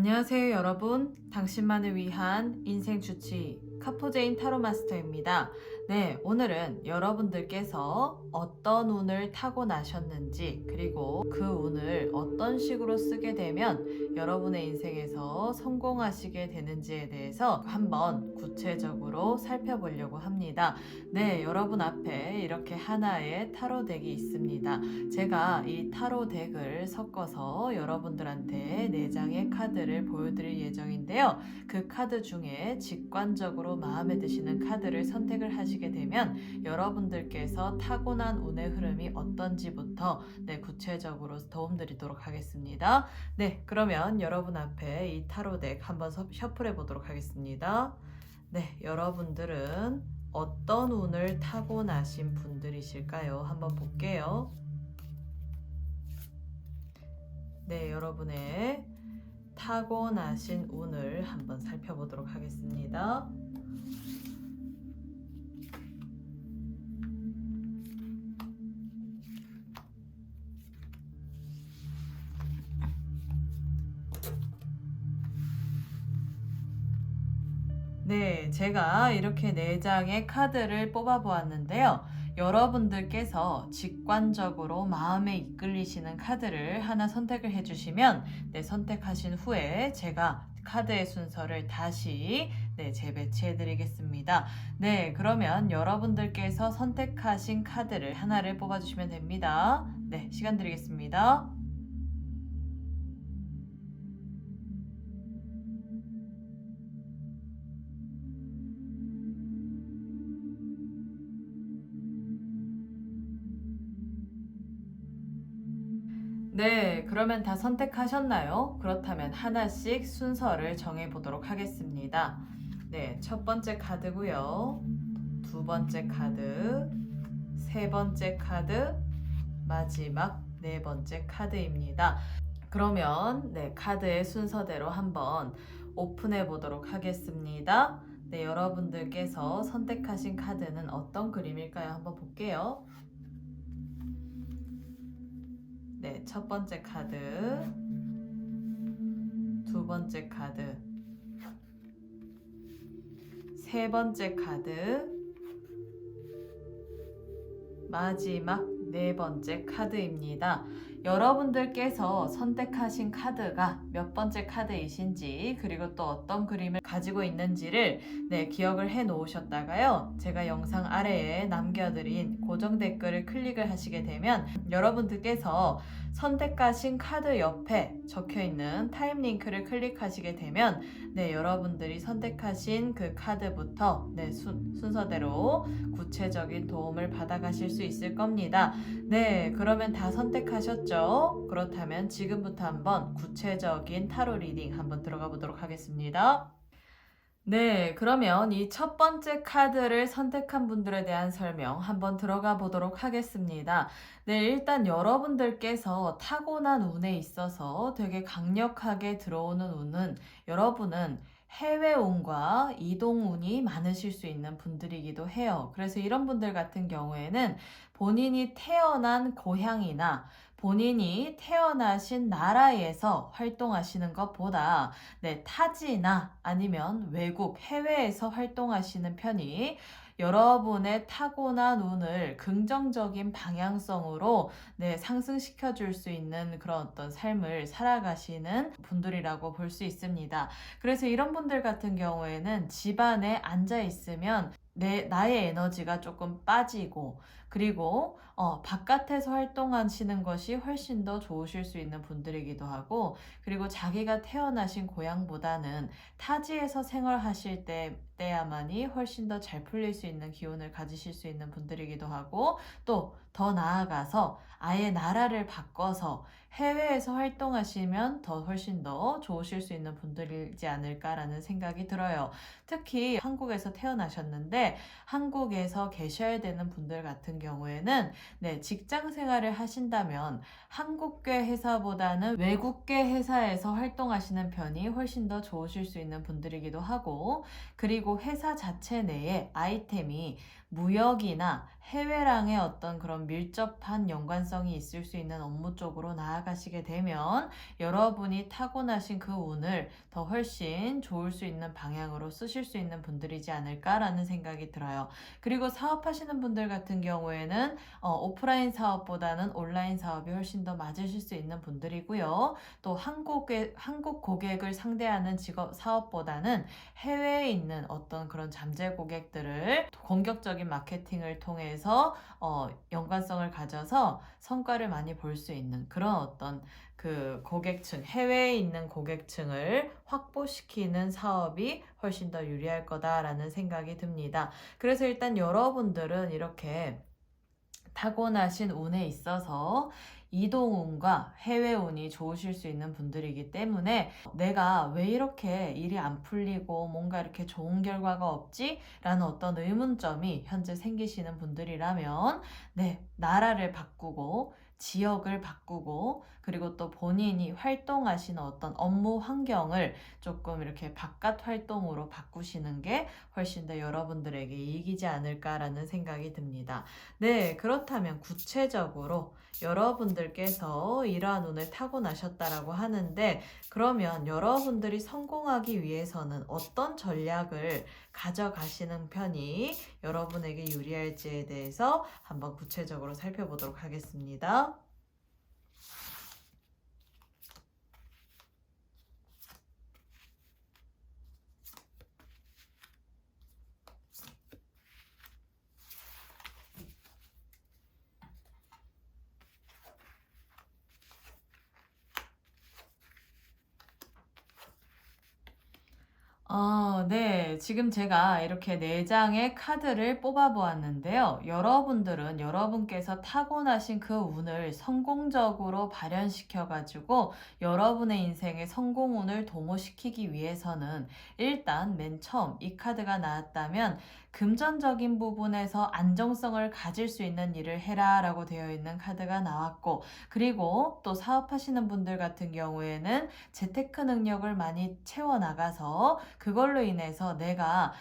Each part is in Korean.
안녕하세요, 여러분. 당신만을 위한 인생 주치 카포제인 타로 마스터입니다. 네, 오늘은 여러분들께서 어떤 운을 타고나셨는지, 그리고 그 운을 어떤 식으로 쓰게 되면 여러분의 인생에서 성공하시게 되는지에 대해서 한번 구체적으로 살펴보려고 합니다. 네, 여러분 앞에 이렇게 하나의 타로 덱이 있습니다. 제가 이 타로 덱을 섞어서 여러분들한테 4장의 카드를 보여드릴 예정인데요. 그 카드 중에 직관적으로 마음에 드시는 카드를 선택을 하시게 되면 여러분들께서 타고난 운의 흐름이 어떤지부터 구체적으로 도움드리도록 하겠습니다. 네, 그러면 여러분 앞에 이 타로 덱 한번 셔플해 보도록 하겠습니다. 네, 여러분들은 어떤 운을 타고나신 분들이실까요? 한번 볼게요. 네, 여러분의 타고나신 운을 한번 살펴보도록 하겠습니다. 네, 제가 이렇게 4장의 카드를 뽑아 보았는데요. 여러분들께서 직관적으로 마음에 이끌리시는 카드를 하나 선택을 해주시면 선택하신 후에 제가 카드의 순서를 다시 재배치해 드리겠습니다. 네, 그러면 여러분들께서 선택하신 카드를 하나를 뽑아주시면 됩니다. 네, 시간 드리겠습니다. 네, 그러면 다 선택하셨나요? 그렇다면 하나씩 순서를 정해보도록 하겠습니다. 네, 첫 번째 카드고요. 두 번째 카드, 세 번째 카드, 마지막 네 번째 카드입니다. 그러면 카드의 순서대로 한번 오픈해 보도록 하겠습니다. 네, 여러분들께서 선택하신 카드는 어떤 그림일까요? 한번 볼게요. 네, 첫 번째 카드, 두 번째 카드, 세 번째 카드, 마지막 네 번째 카드입니다. 여러분들께서 선택하신 카드가 몇 번째 카드이신지, 그리고 또 어떤 그림을 가지고 있는지를 기억을 해 놓으셨다가요, 제가 영상 아래에 남겨드린 고정 댓글을 클릭을 하시게 되면 여러분들께서 선택하신 카드 옆에 적혀 있는 타임 링크를 클릭하시게 되면 여러분들이 선택하신 그 카드부터 순서대로 구체적인 도움을 받아가실 수 있을 겁니다. 네, 그러면 다 선택하셨죠? 그렇다면 지금부터 한번 구체적인 타로 리딩 한번 들어가 보도록 하겠습니다. 네, 그러면 이 첫 번째 카드를 선택한 분들에 대한 설명 한번 들어가 보도록 하겠습니다. 네, 일단 여러분들께서 타고난 운에 있어서 되게 강력하게 들어오는 운은, 여러분은 해외 운과 이동 운이 많으실 수 있는 분들이기도 해요. 그래서 이런 분들 같은 경우에는 본인이 태어난 고향이나 본인이 태어나신 나라에서 활동하시는 것보다 타지나 아니면 외국, 해외에서 활동하시는 편이 여러분의 타고난 운을 긍정적인 방향성으로 상승시켜 줄 수 있는 그런 어떤 삶을 살아가시는 분들이라고 볼 수 있습니다. 그래서 이런 분들 같은 경우에는 집안에 앉아 있으면 나의 에너지가 조금 빠지고, 그리고 바깥에서 활동하시는 것이 훨씬 더 좋으실 수 있는 분들이기도 하고, 그리고 자기가 태어나신 고향보다는 타지에서 생활하실 때야만이 훨씬 더 잘 풀릴 수 있는 기운을 가지실 수 있는 분들이기도 하고, 또 더 나아가서 아예 나라를 바꿔서 해외에서 활동하시면 더 훨씬 더 좋으실 수 있는 분들이지 않을까라는 생각이 들어요. 특히 한국에서 태어나셨는데 한국에서 계셔야 되는 분들 같은 경우에는 직장 생활을 하신다면 한국계 회사보다는 외국계 회사에서 활동하시는 편이 훨씬 더 좋으실 수 있는 분들이기도 하고, 그리고 회사 자체 내에 아이템이 무역이나 해외랑의 어떤 그런 밀접한 연관성이 있을 수 있는 업무 쪽으로 나아가 나아가시게 되면 여러분이 타고나신 그 운을 더 훨씬 좋을 수 있는 방향으로 쓰실 수 있는 분들이지 않을까라는 생각이 들어요. 그리고 사업하시는 분들 같은 경우에는 오프라인 사업보다는 온라인 사업이 훨씬 더 맞으실 수 있는 분들이고요. 또 한국 고객을 상대하는 직업 사업보다는 해외에 있는 어떤 그런 잠재 고객들을 공격적인 마케팅을 통해서 연관성을 가져서 성과를 많이 볼 수 있는 그런 어떤 그 고객층, 해외에 있는 고객층을 확보시키는 사업이 훨씬 더 유리할 거다라는 생각이 듭니다. 그래서 일단 여러분들은 이렇게 타고나신 운에 있어서 이동운과 해외운이 좋으실 수 있는 분들이기 때문에 내가 왜 이렇게 일이 안 풀리고 뭔가 이렇게 좋은 결과가 없지? 라는 어떤 의문점이 현재 생기시는 분들이라면 나라를 바꾸고 지역을 바꾸고 그리고 또 본인이 활동하시는 어떤 업무 환경을 조금 이렇게 바깥 활동으로 바꾸시는 게 훨씬 더 여러분들에게 이익이지 않을까라는 생각이 듭니다. 네, 그렇다면 구체적으로 여러분들께서 이러한 운을 타고나셨다라고 하는데 그러면 여러분들이 성공하기 위해서는 어떤 전략을 가져가시는 편이 여러분에게 유리할지에 대해서 한번 구체적으로 살펴보도록 하겠습니다. 네. 지금 제가 이렇게 4장의 카드를 뽑아 보았는데요. 여러분들은 여러분께서 타고나신 그 운을 성공적으로 발현시켜 가지고 여러분의 인생의 성공운을 도모시키기 위해서는 일단 맨 처음 이 카드가 나왔다면 금전적인 부분에서 안정성을 가질 수 있는 일을 해라 라고 되어 있는 카드가 나왔고 그리고 또 사업하시는 분들 같은 경우에는 재테크 능력을 많이 채워나가서 그걸로 인해서 내가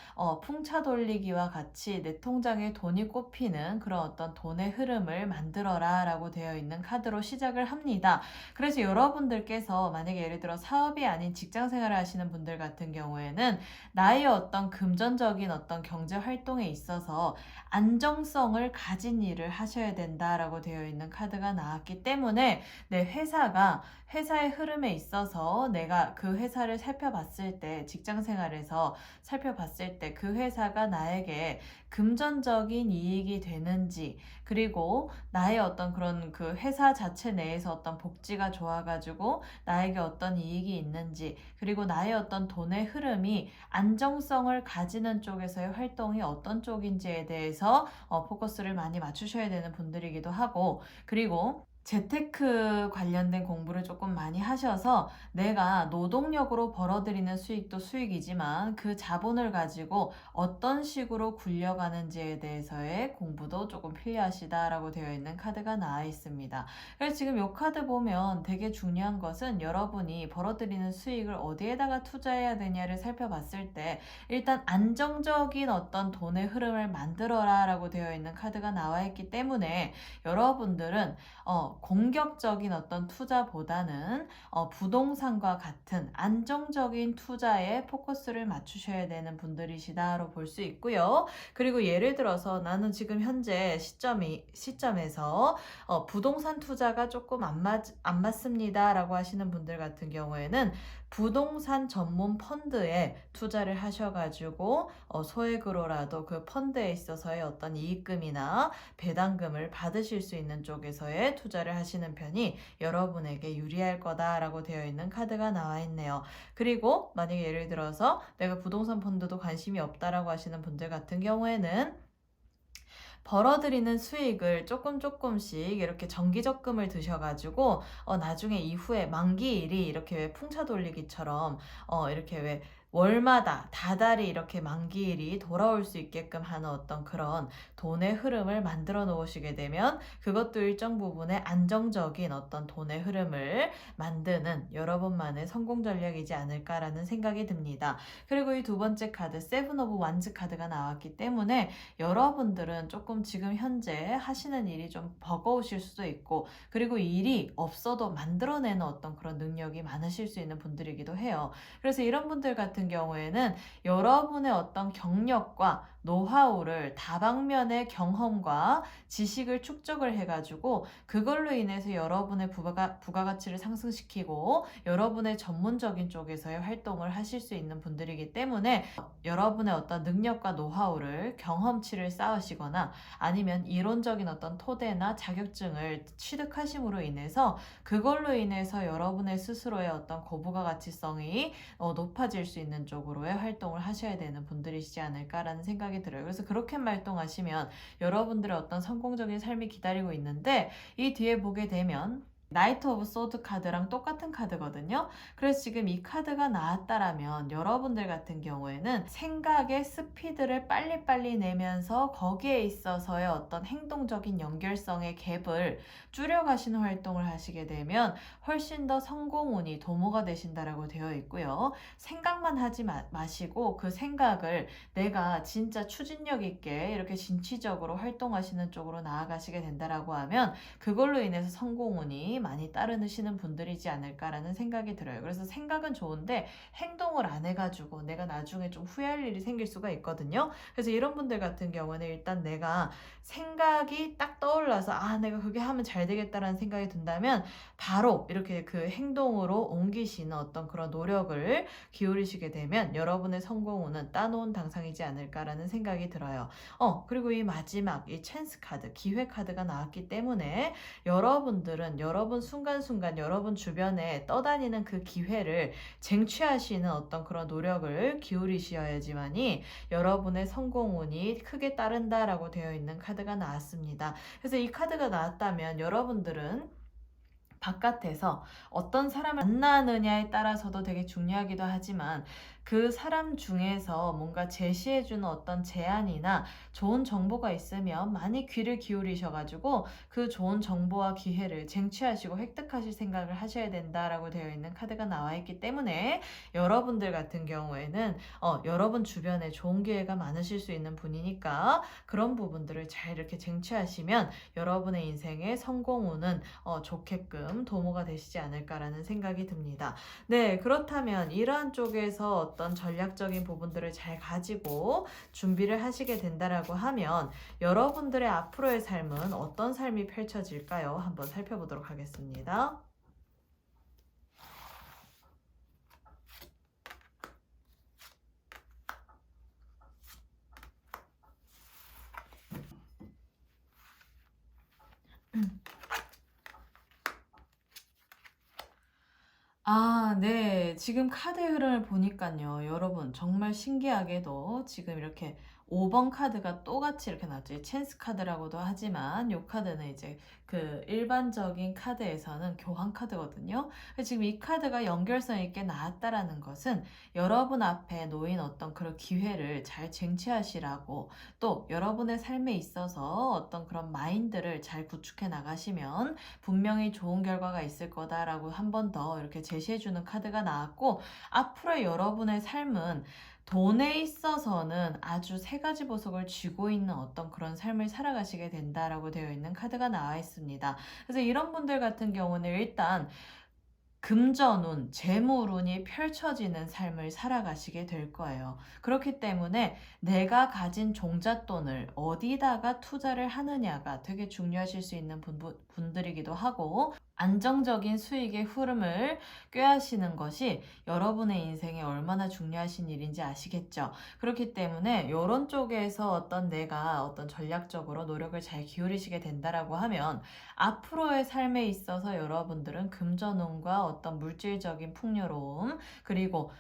풍차 돌리기와 같이 내 통장에 돈이 꼽히는 그런 어떤 돈의 흐름을 만들어라 라고 되어 있는 카드로 시작을 합니다. 그래서 여러분들께서 만약에 예를 들어 사업이 아닌 직장 생활을 하시는 분들 같은 경우에는 나의 어떤 금전적인 어떤 경제 활동에 있어서 안정성을 가진 일을 하셔야 된다라고 되어 있는 카드가 나왔기 때문에 내 회사의 흐름에 있어서 내가 그 회사를 살펴봤을 때 직장 생활에서 살펴봤을 때 그 회사가 나에게 금전적인 이익이 되는지 그리고 나의 어떤 그런 그 회사 자체 내에서 어떤 복지가 좋아가지고 나에게 어떤 이익이 있는지 그리고 나의 어떤 돈의 흐름이 안정성을 가지는 쪽에서의 활동이 어떤 쪽인지에 대해서 포커스를 많이 맞추셔야 되는 분들이기도 하고 그리고 재테크 관련된 공부를 조금 많이 하셔서 내가 노동력으로 벌어들이는 수익도 수익이지만 그 자본을 가지고 어떤 식으로 굴려가는지에 대해서의 공부도 조금 필요하시다라고 되어 있는 카드가 나와 있습니다. 그래서 지금 이 카드 보면 되게 중요한 것은 여러분이 벌어들이는 수익을 어디에다가 투자해야 되냐를 살펴봤을 때 일단 안정적인 어떤 돈의 흐름을 만들어라 라고 되어 있는 카드가 나와 있기 때문에 여러분들은 공격적인 어떤 투자보다는 부동산과 같은 안정적인 투자에 포커스를 맞추셔야 되는 분들이시다로 볼 수 있고요. 그리고 예를 들어서 나는 지금 현재 시점에서 부동산 투자가 조금 안 맞습니다 라고 하시는 분들 같은 경우에는 부동산 전문 펀드에 투자를 하셔가지고 소액으로라도 그 펀드에 있어서의 어떤 이익금이나 배당금을 받으실 수 있는 쪽에서의 투자를 하시는 편이 여러분에게 유리할 거다라고 되어 있는 카드가 나와 있네요. 그리고 만약에 예를 들어서 내가 부동산 펀드도 관심이 없다라고 하시는 분들 같은 경우에는 벌어들이는 수익을 조금씩 이렇게 정기적금을 드셔가지고 나중에 이후에 만기일이 이렇게 왜 풍차 돌리기처럼 이렇게 왜 월마다 다달이 이렇게 만기일이 돌아올 수 있게끔 하는 어떤 그런 돈의 흐름을 만들어 놓으시게 되면 그것도 일정 부분의 안정적인 어떤 돈의 흐름을 만드는 여러분만의 성공 전략이지 않을까라는 생각이 듭니다. 그리고 이 두 번째 카드 세븐 오브 완즈 카드가 나왔기 때문에 여러분들은 조금 지금 현재 하시는 일이 좀 버거우실 수도 있고, 그리고 일이 없어도 만들어내는 어떤 그런 능력이 많으실 수 있는 분들이기도 해요. 그래서 이런 분들 같은 경우에는 여러분의 어떤 경력과 노하우를 다방면의 경험과 지식을 축적을 해가지고 그걸로 인해서 여러분의 부가가치를 상승시키고 여러분의 전문적인 쪽에서의 활동을 하실 수 있는 분들이기 때문에 여러분의 어떤 능력과 노하우를 경험치를 쌓으시거나 아니면 이론적인 어떤 토대나 자격증을 취득하심으로 인해서 그걸로 인해서 여러분의 스스로의 어떤 고부가가치성이 높아질 수 있는 쪽으로의 활동을 하셔야 되는 분들이시지 않을까라는 생각이 들어요. 그래서 그렇게 활동하시면 여러분들의 어떤 성공적인 삶이 기다리고 있는데, 이 뒤에 보게 되면 나이트 오브 소드 카드랑 똑같은 카드거든요. 그래서 지금 이 카드가 나왔다라면 여러분들 같은 경우에는 생각의 스피드를 빨리빨리 내면서 거기에 있어서의 어떤 행동적인 연결성의 갭을 줄여가시는 활동을 하시게 되면 훨씬 더 성공운이 도모가 되신다라고 되어 있고요. 생각만 하지 마시고 그 생각을 내가 진짜 추진력 있게 이렇게 진취적으로 활동하시는 쪽으로 나아가시게 된다라고 하면 그걸로 인해서 성공운이 많이 따르시는 분들이지 않을까라는 생각이 들어요. 그래서 생각은 좋은데 행동을 안 해가지고 내가 나중에 좀 후회할 일이 생길 수가 있거든요. 그래서 이런 분들 같은 경우는 일단 내가 생각이 딱 떠올라서 내가 그게 하면 잘 되겠다라는 생각이 든다면 바로 이렇게 그 행동으로 옮기시는 어떤 그런 노력을 기울이시게 되면 여러분의 성공운은 따놓은 당상이지 않을까라는 생각이 들어요. 그리고 이 마지막 이 찬스 카드, 기회 카드가 나왔기 때문에 여러분들은 여러분 순간순간 여러분 주변에 떠다니는 그 기회를 쟁취하시는 어떤 그런 노력을 기울이셔야지만이 여러분의 성공운이 크게 따른다라고 되어 있는 카드가 나왔습니다. 그래서 이 카드가 나왔다면 여러분들은 바깥에서 어떤 사람을 만나느냐에 따라서도 되게 중요하기도 하지만 그 사람 중에서 뭔가 제시해주는 어떤 제안이나 좋은 정보가 있으면 많이 귀를 기울이셔가지고 그 좋은 정보와 기회를 쟁취하시고 획득하실 생각을 하셔야 된다라고 되어 있는 카드가 나와 있기 때문에 여러분들 같은 경우에는 여러분 주변에 좋은 기회가 많으실 수 있는 분이니까 그런 부분들을 잘 이렇게 쟁취하시면 여러분의 인생의 성공운은 좋게끔 도모가 되시지 않을까라는 생각이 듭니다. 네, 그렇다면 이러한 쪽에서 어떤 전략적인 부분들을 잘 가지고 준비를 하시게 된다라고 하면 여러분들의 앞으로의 삶은 어떤 삶이 펼쳐질까요? 한번 살펴보도록 하겠습니다. 네. 지금 카드 흐름을 보니깐요. 여러분 정말 신기하게도 지금 이렇게 5번 카드가 똑같이 이렇게 나왔죠. 이 찬스 카드라고도 하지만 요 카드는 이제 그 일반적인 카드에서는 교환 카드거든요. 지금 이 카드가 연결성 있게 나왔다라는 것은 여러분 앞에 놓인 어떤 그런 기회를 잘 쟁취하시라고, 또 여러분의 삶에 있어서 어떤 그런 마인드를 잘 구축해 나가시면 분명히 좋은 결과가 있을 거다라고 한 번 더 이렇게 제시해주는 카드가 나왔고, 앞으로 여러분의 삶은 돈에 있어서는 아주 세 가지 보석을 쥐고 있는 어떤 그런 삶을 살아가시게 된다라고 되어 있는 카드가 나와 있습니다. 그래서 이런 분들 같은 경우는 일단 금전운, 재물운이 펼쳐지는 삶을 살아가시게 될 거예요. 그렇기 때문에 내가 가진 종잣돈을 어디다가 투자를 하느냐가 되게 중요하실 수 있는 분들이기도 하고, 안정적인 수익의 흐름을 꾀하시는 것이 여러분의 인생에 얼마나 중요하신 일인지 아시겠죠? 그렇기 때문에 이런 쪽에서 내가 어떤 전략적으로 노력을 잘 기울이시게 된다라고 하면 앞으로의 삶에 있어서 여러분들은 금전운과 어떤 물질적인 풍요로움, 그리고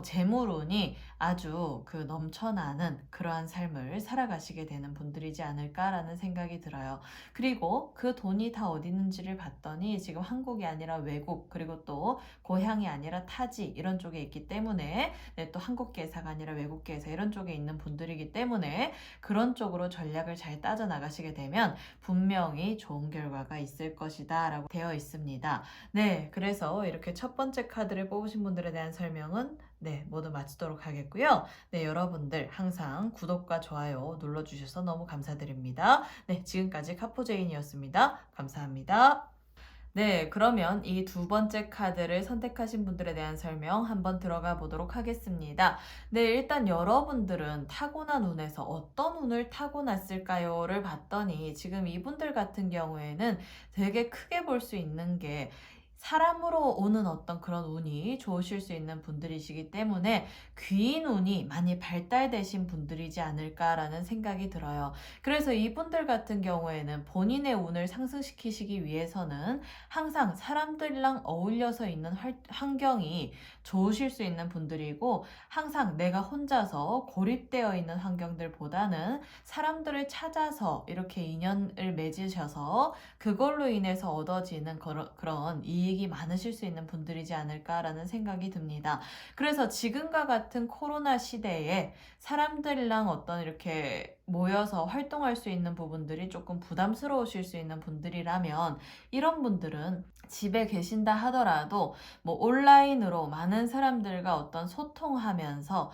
재물운이 아주 넘쳐나는 그러한 삶을 살아가시게 되는 분들이지 않을까라는 생각이 들어요. 그리고 그 돈이 다 다 어디 있는지를 봤더니 지금 한국이 아니라 외국, 그리고 또 고향이 아니라 타지 이런 쪽에 있기 때문에, 네, 또 한국계사가 아니라 외국계사 이런 쪽에 있는 분들이기 때문에 그런 쪽으로 전략을 잘 따져 나가시게 되면 분명히 좋은 결과가 있을 것이다 라고 되어 있습니다. 네, 그래서 이렇게 첫 번째 카드를 뽑으신 분들에 대한 설명은 네, 모두 마치도록 하겠고요. 네, 여러분들 항상 구독과 좋아요 눌러주셔서 너무 감사드립니다. 네, 지금까지 카포제인이었습니다. 감사합니다. 네, 그러면 이 두 번째 카드를 선택하신 분들에 대한 설명 한번 들어가 보도록 하겠습니다. 네, 일단 여러분들은 타고난 운에서 어떤 운을 타고났을까요?를 봤더니 지금 이분들 같은 경우에는 되게 크게 볼 수 있는 게 사람으로 오는 어떤 그런 운이 좋으실 수 있는 분들이시기 때문에 귀인 운이 많이 발달되신 분들이지 않을까라는 생각이 들어요. 그래서 이분들 같은 경우에는 본인의 운을 상승시키시기 위해서는 항상 사람들이랑 어울려서 있는 환경이 좋으실 수 있는 분들이고, 항상 내가 혼자서 고립되어 있는 환경들보다는 사람들을 찾아서 이렇게 인연을 맺으셔서 그걸로 인해서 얻어지는 그런 이익이 많으실 수 있는 분들이지 않을까라는 생각이 듭니다. 그래서 지금과 같은 코로나 시대에 사람들이랑 어떤 이렇게 모여서 활동할 수 있는 부분들이 조금 부담스러우실 수 있는 분들이라면, 이런 분들은 집에 계신다 하더라도 뭐 온라인으로 많은 사람들과 어떤 소통하면서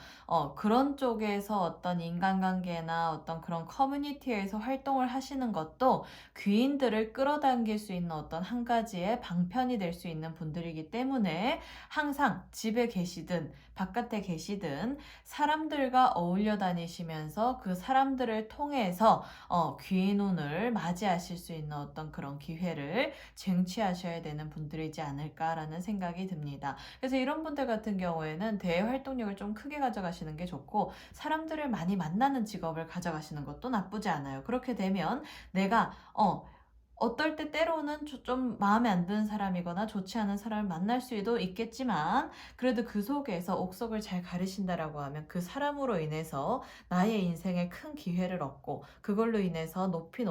그런 쪽에서 어떤 인간관계나 어떤 그런 커뮤니티에서 활동을 하시는 것도 귀인들을 끌어당길 수 있는 어떤 한 가지의 방편이 될 수 있는 분들이기 때문에, 항상 집에 계시든 바깥에 계시든 사람들과 어울려 다니시면서 그 사람들을 통해서 귀인운을 맞이하실 수 있는 어떤 그런 기회를 쟁취하셔야 되는 분들이지 않을까라는 생각이 듭니다. 그래서 이런 분들 같은 경우에는 대외 활동력을 좀 크게 가져가시는 게 좋고, 사람들을 많이 만나는 직업을 가져가시는 것도 나쁘지 않아요. 그렇게 되면 내가 어떨 때 때로는 좀 마음에 안 드는 사람이거나 좋지 않은 사람을 만날 수도 있겠지만, 그래도 그 속에서 옥석을 잘 가리신다라고 하면 그 사람으로 인해서 나의 인생에 큰 기회를 얻고 그걸로 인해서 높이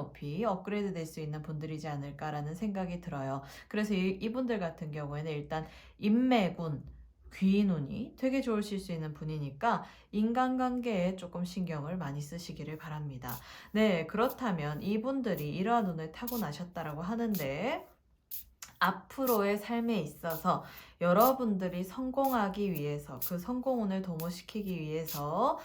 업그레이드 될 수 있는 분들이지 않을까라는 생각이 들어요. 그래서 이분들 같은 경우에는 일단 인매군, 귀인운이 되게 좋으실 수 있는 분이니까 인간관계에 조금 신경을 많이 쓰시기를 바랍니다. 네, 그렇다면 이분들이 이러한 운을 타고나셨다라고 하는데, 앞으로의 삶에 있어서 여러분들이 성공하기 위해서, 그 성공운을 도모시키기 위해서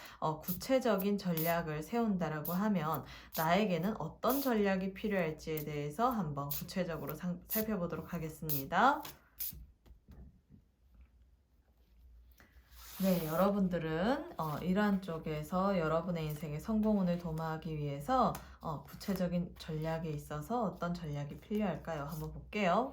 구체적인 전략을 세운다라고 하면 나에게는 어떤 전략이 필요할지에 대해서 한번 구체적으로 살펴보도록 하겠습니다. 네, 여러분들은 이러한 쪽에서 여러분의 인생의 성공운을 도모하기 위해서 구체적인 전략에 있어서 어떤 전략이 필요할까요? 한번 볼게요.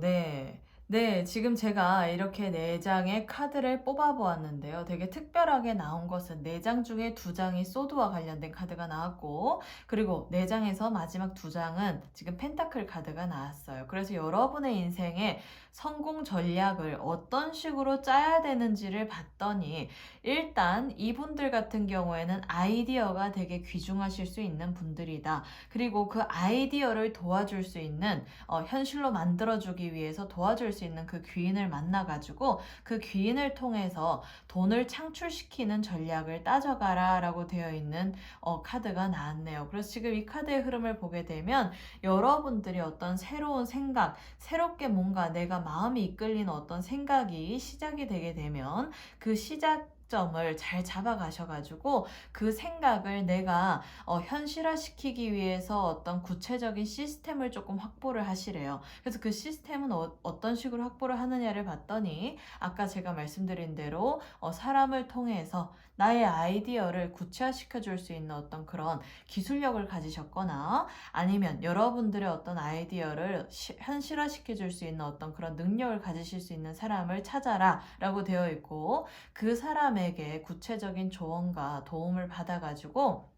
네. 네, 지금 제가 이렇게 4장의 카드를 뽑아 보았는데요. 되게 특별하게 나온 것은 4장 중에 2장이 소드와 관련된 카드가 나왔고, 그리고 4장에서 마지막 2장은 지금 펜타클 카드가 나왔어요. 그래서 여러분의 인생에 성공 전략을 어떤 식으로 짜야 되는지를 봤더니, 일단 이분들 같은 경우에는 아이디어가 되게 귀중하실 수 있는 분들이다. 그리고 그 아이디어를 도와줄 수 있는, 현실로 만들어주기 위해서 도와줄 수 있는 그 귀인을 만나가지고 그 귀인을 통해서 돈을 창출시키는 전략을 따져가라 라고 되어 있는 카드가 나왔네요. 그래서 지금 이 카드의 흐름을 보게 되면 여러분들이 어떤 새로운 생각, 새롭게 뭔가 내가 마음이 이끌리는 어떤 생각이 시작이 되게 되면 그 시작점을 잘 잡아가셔가지고 그 생각을 내가 현실화시키기 위해서 어떤 구체적인 시스템을 조금 확보를 하시래요. 그래서 그 시스템은 어떤 식으로 확보를 하느냐를 봤더니, 아까 제가 말씀드린 대로 사람을 통해서 나의 아이디어를 구체화시켜 줄 수 있는 어떤 그런 기술력을 가지셨거나, 아니면 여러분들의 어떤 아이디어를 현실화시켜 줄 수 있는 어떤 그런 능력을 가지실 수 있는 사람을 찾아라 라고 되어 있고, 그 사람에게 구체적인 조언과 도움을 받아가지고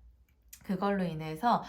그걸로 인해서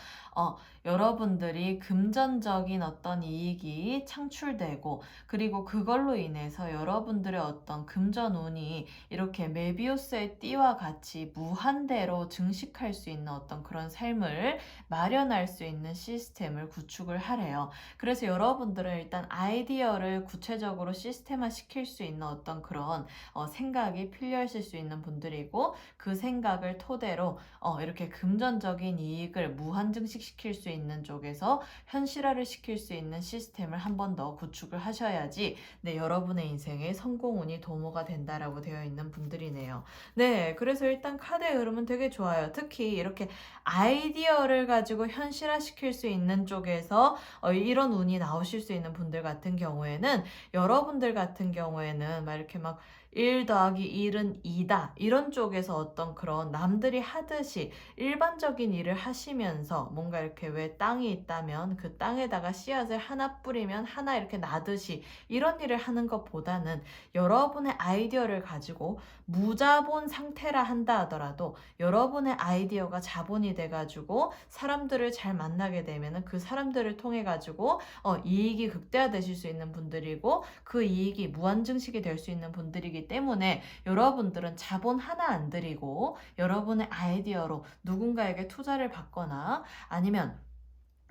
여러분들이 금전적인 어떤 이익이 창출되고, 그리고 그걸로 인해서 여러분들의 어떤 금전운이 이렇게 메비우스의 띠와 같이 무한대로 증식할 수 있는 어떤 그런 삶을 마련할 수 있는 시스템을 구축을 하래요. 그래서 여러분들은 일단 아이디어를 구체적으로 시스템화 시킬 수 있는 어떤 그런 생각이 필요하실 수 있는 분들이고, 그 생각을 토대로 이렇게 금전적인 이익을 무한증식시킬 수 있는 쪽에서 현실화를 시킬 수 있는 시스템을 한 번 더 구축을 하셔야지 여러분의 인생에 성공운이 도모가 된다라고 되어 있는 분들이네요. 네, 그래서 일단 카드의 흐름은 되게 좋아요. 특히 이렇게 아이디어를 가지고 현실화 시킬 수 있는 쪽에서 이런 운이 나오실 수 있는 분들 같은 경우에는, 여러분들 같은 경우에는 막 이렇게 막 1 더하기 1은 2다 이런 쪽에서 어떤 그런 남들이 하듯이 일반적인 일을 하시면서, 뭔가 이렇게 왜 땅이 있다면 그 땅에다가 씨앗을 하나 뿌리면 하나 이렇게 나듯이 이런 일을 하는 것보다는, 여러분의 아이디어를 가지고 무자본 상태라 한다 하더라도 여러분의 아이디어가 자본이 돼가지고 사람들을 잘 만나게 되면은 그 사람들을 통해 가지고 이익이 극대화되실 수 있는 분들이고, 그 이익이 무한증식이 될 수 있는 분들이기 때문에, 여러분들은 자본 하나 안 들이고 여러분의 아이디어로 누군가에게 투자를 받거나, 아니면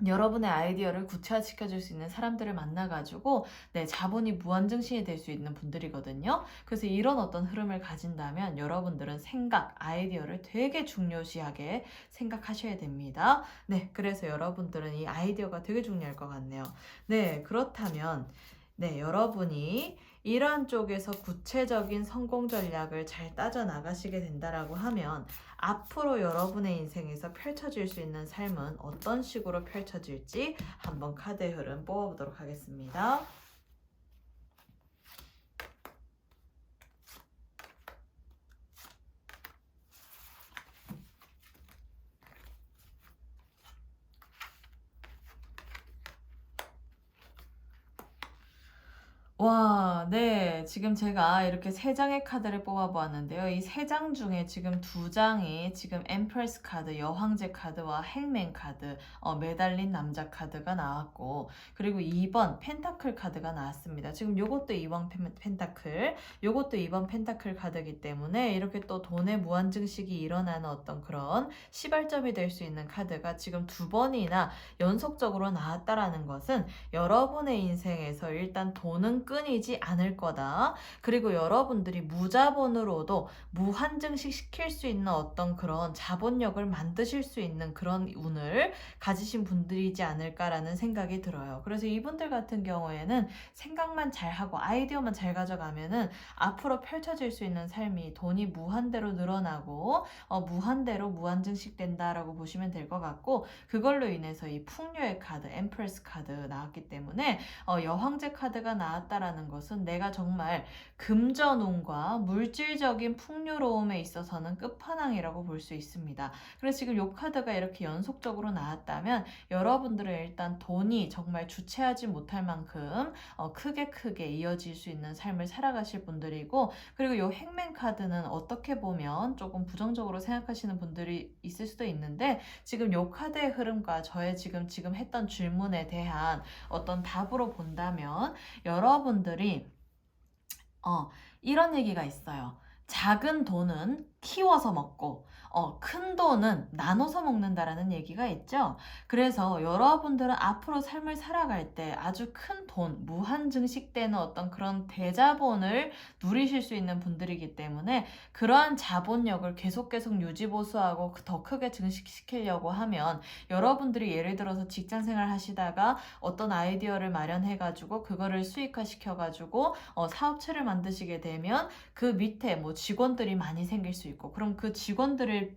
여러분의 아이디어를 구체화시켜 줄 수 있는 사람들을 만나가지고 자본이 무한증식이 될 수 있는 분들이거든요. 그래서 이런 어떤 흐름을 가진다면 여러분들은 생각, 아이디어를 되게 중요시하게 생각하셔야 됩니다. 네, 그래서 여러분들은 이 아이디어가 되게 중요할 것 같네요. 네, 그렇다면 여러분이 이러한 쪽에서 구체적인 성공 전략을 잘 따져 나가시게 된다라고 하면, 앞으로 여러분의 인생에서 펼쳐질 수 있는 삶은 어떤 식으로 펼쳐질지 한번 카드의 흐름 뽑아보도록 하겠습니다. 와, 네. 지금 제가 이렇게 세 장의 카드를 뽑아보았는데요. 이 세 장 중에 지금 두 장이 지금 엠프레스 카드, 여황제 카드와 행맨 카드, 매달린 남자 카드가 나왔고, 그리고 2번 펜타클 카드가 나왔습니다. 지금 요것도 2번 펜타클, 요것도 2번 펜타클 카드이기 때문에 이렇게 또 돈의 무한증식이 일어나는 어떤 그런 시발점이 될 수 있는 카드가 지금 두 번이나 연속적으로 나왔다라는 것은, 여러분의 인생에서 일단 돈은 끊이지 않을 거다. 그리고 여러분들이 무자본으로도 무한증식 시킬 수 있는 어떤 그런 자본력을 만드실 수 있는 그런 운을 가지신 분들이지 않을까라는 생각이 들어요. 그래서 이분들 같은 경우에는 생각만 잘하고 아이디어만 잘 가져가면은 앞으로 펼쳐질 수 있는 삶이 돈이 무한대로 늘어나고 무한대로 무한증식 된다라고 보시면 될 것 같고, 그걸로 인해서 이 풍류의 카드, 엠프레스 카드 나왔기 때문에 여황제 카드가 나왔다라는 것은 내가 정말 금전운과 물질적인 풍요로움에 있어서는 끝판왕이라고 볼 수 있습니다. 그래서 지금 이 카드가 이렇게 연속적으로 나왔다면 여러분들은 일단 돈이 정말 주체하지 못할 만큼 크게 이어질 수 있는 삶을 살아가실 분들이고, 그리고 이 행맨 카드는 어떻게 보면 조금 부정적으로 생각하시는 분들이 있을 수도 있는데, 지금 이 카드의 흐름과 저의 지금 했던 질문에 대한 어떤 답으로 본다면, 여러분들이 이런 얘기가 있어요. 작은 돈은 키워서 먹고 큰 돈은 나눠서 먹는다라는 얘기가 있죠. 그래서 여러분들은 앞으로 삶을 살아갈 때 아주 큰 돈, 무한 증식되는 어떤 그런 대자본을 누리실 수 있는 분들이기 때문에, 그러한 자본력을 계속 유지 보수하고 더 크게 증식시키려고 하면, 여러분들이 예를 들어서 직장 생활 하시다가 어떤 아이디어를 마련해 가지고 그거를 수익화 시켜 가지고 사업체를 만드시게 되면 그 밑에 뭐 직원들이 많이 생길 수 있고, 그럼 그 직원들에게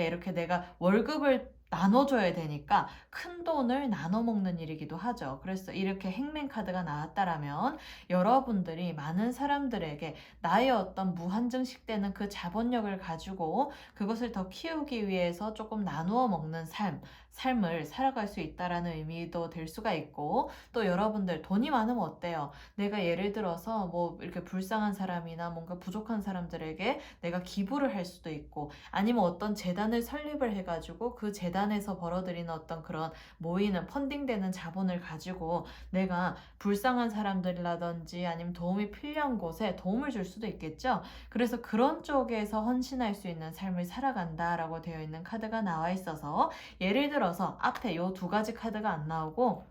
이렇게 내가 월급을 나눠줘야 되니까 큰 돈을 나눠 먹는 일이기도 하죠. 그래서 이렇게 행맨 카드가 나왔다라면 여러분들이 많은 사람들에게 나의 어떤 무한증식되는 그 자본력을 가지고 그것을 더 키우기 위해서 조금 나누어 먹는 삶을 살아갈 수 있다라는 의미도 될 수가 있고, 또 여러분들 돈이 많으면 어때요? 내가 예를 들어서 뭐 이렇게 불쌍한 사람이나 뭔가 부족한 사람들에게 내가 기부를 할 수도 있고, 아니면 어떤 재단을 설립을 해가지고 그 재단에서 벌어들이는 어떤 그런 모이는 펀딩되는 자본을 가지고 내가 불쌍한 사람들이라든지 아니면 도움이 필요한 곳에 도움을 줄 수도 있겠죠. 그래서 그런 쪽에서 헌신할 수 있는 삶을 살아간다라고 되어 있는 카드가 나와 있어서, 예를 들어서 앞에 요 두 가지 카드가 안 나오고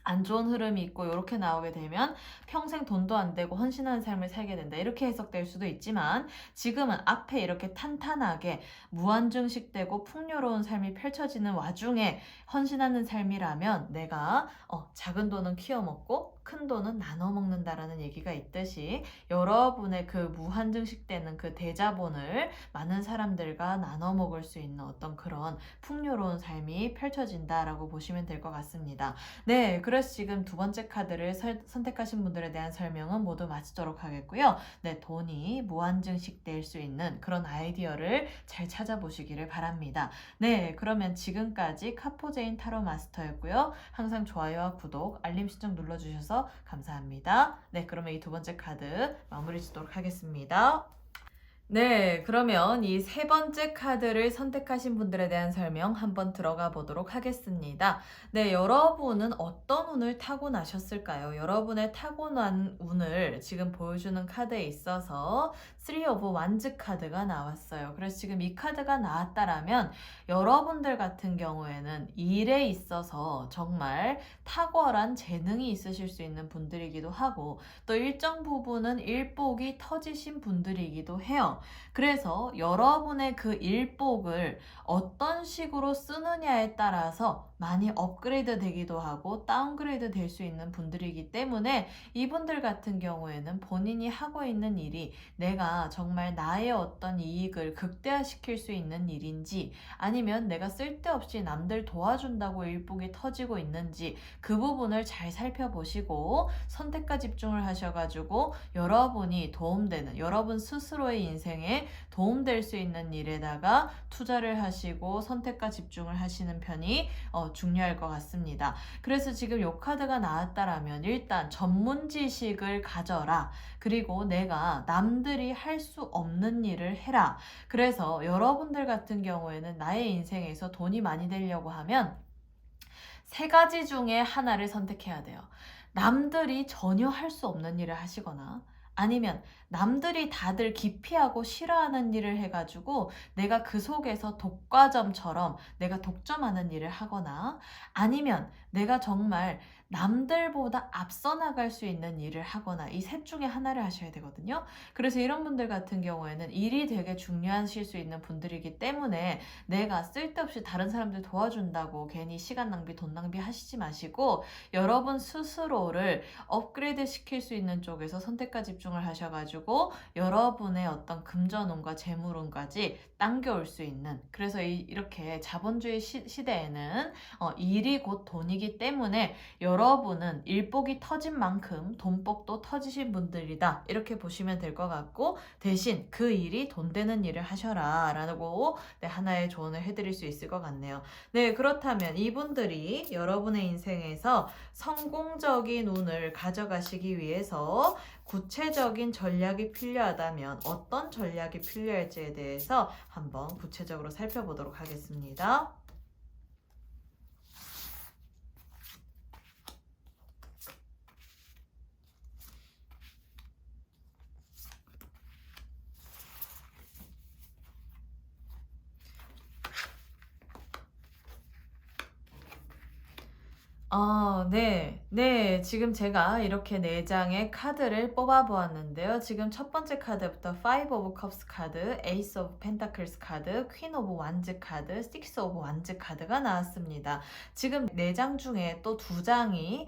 안 좋은 흐름이 있고 이렇게 나오게 되면 평생 돈도 안 되고 헌신하는 삶을 살게 된다, 이렇게 해석될 수도 있지만, 지금은 앞에 이렇게 탄탄하게 무한증식되고 풍요로운 삶이 펼쳐지는 와중에 헌신하는 삶이라면 내가 작은 돈은 키워 먹고 큰 돈은 나눠 먹는다라는 얘기가 있듯이, 여러분의 그 무한증식되는 그 대자본을 많은 사람들과 나눠 먹을 수 있는 어떤 그런 풍요로운 삶이 펼쳐진다라고 보시면 될 것 같습니다. 네, 그래서 지금 두 번째 카드를 선택하신 분들에 대한 설명은 모두 마치도록 하겠고요. 네, 돈이 무한증식될 수 있는 그런 아이디어를 잘 찾아보시기를 바랍니다. 네, 그러면 지금까지 카포제인 타로 마스터였고요. 항상 좋아요와 구독, 알림 신청 눌러주셔서 감사합니다. 네, 그러면 이 두 번째 카드 마무리 짓도록 하겠습니다. 네, 그러면 이 세 번째 카드를 선택하신 분들에 대한 설명 한번 들어가 보도록 하겠습니다. 네, 여러분은 어떤 운을 타고나셨을까요? 여러분의 타고난 운을 지금 보여주는 카드에 있어서 3 of Wands 카드가 나왔어요. 그래서 지금 이 카드가 나왔다라면 여러분들 같은 경우에는 일에 있어서 정말 탁월한 재능이 있으실 수 있는 분들이기도 하고, 또 일정 부분은 일복이 터지신 분들이기도 해요. 그래서 여러분의 그 일복을 어떤 식으로 쓰느냐에 따라서 많이 업그레이드 되기도 하고 다운그레이드 될 수 있는 분들이기 때문에, 이분들 같은 경우에는 본인이 하고 있는 일이 내가 정말 나의 어떤 이익을 극대화시킬 수 있는 일인지, 아니면 내가 쓸데없이 남들 도와준다고 일복이 터지고 있는지, 그 부분을 잘 살펴보시고 선택과 집중을 하셔가지고 여러분이 도움되는, 여러분 스스로의 인생에 도움될 수 있는 일에다가 투자를 하시고 선택과 집중을 하시는 편이 중요할 것 같습니다. 그래서 지금 요 카드가 나왔다라면 일단 전문 지식을 가져라. 그리고 내가 남들이 할 수 없는 일을 해라. 그래서 여러분들 같은 경우에는 나의 인생에서 돈이 많이 되려고 하면 세 가지 중에 하나를 선택해야 돼요. 남들이 전혀 할 수 없는 일을 하시거나, 아니면 남들이 다들 기피하고 싫어하는 일을 해가지고 내가 그 속에서 독과점처럼 내가 독점하는 일을 하거나, 아니면 내가 정말 남들보다 앞서 나갈 수 있는 일을 하거나, 이 셋 중에 하나를 하셔야 되거든요. 그래서 이런 분들 같은 경우에는 일이 되게 중요하실 수 있는 분들이기 때문에 내가 쓸데없이 다른 사람들 도와준다고 괜히 시간 낭비, 돈 낭비 하시지 마시고 여러분 스스로를 업그레이드 시킬 수 있는 쪽에서 선택과 집중을 하셔가지고 여러분의 어떤 금전운과 재물운까지 당겨올 수 있는, 그래서 이렇게 자본주의 시대에는 일이 곧 돈이기 때문에 여러분은 일복이 터진 만큼 돈복도 터지신 분들이다, 이렇게 보시면 될 것 같고, 대신 그 일이 돈 되는 일을 하셔라 라고 하나의 조언을 해드릴 수 있을 것 같네요. 네, 그렇다면 이분들이 여러분의 인생에서 성공적인 운을 가져가시기 위해서 구체적인 전략이 필요하다면 어떤 전략이 필요할지에 대해서 한번 구체적으로 살펴보도록 하겠습니다. 네. 네. 지금 제가 이렇게 4 장의 카드를 뽑아 보았는데요. 지금 첫 번째 카드부터 Five of Cups 카드, Ace of Pentacles 카드, Queen of Wands 카드, Six of Wands 카드가 나왔습니다. 지금 4장 중에 또 2 장이